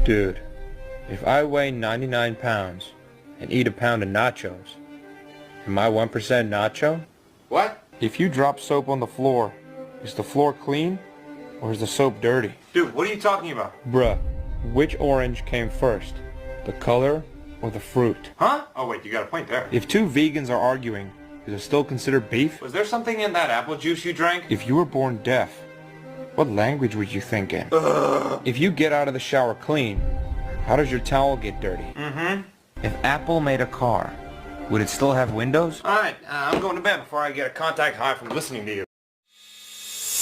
Dude, if I weigh 99 pounds and eat a pound of nachos, am I 1% nacho? What? If you drop soap on the floor, is the floor clean or is the soap dirty? Dude, what are you talking about? Bruh, which orange came first? The color or the fruit? Huh? Oh wait, you got a point there. If two vegans are arguing, is it still considered beef? Was there something in that apple juice you drank? If you were born deaf, what language would you think in? If you get out of the shower clean, how does your towel get dirty? If Apple made a car, would it still have windows? Alright, I'm going to bed before I get a contact high from listening to you.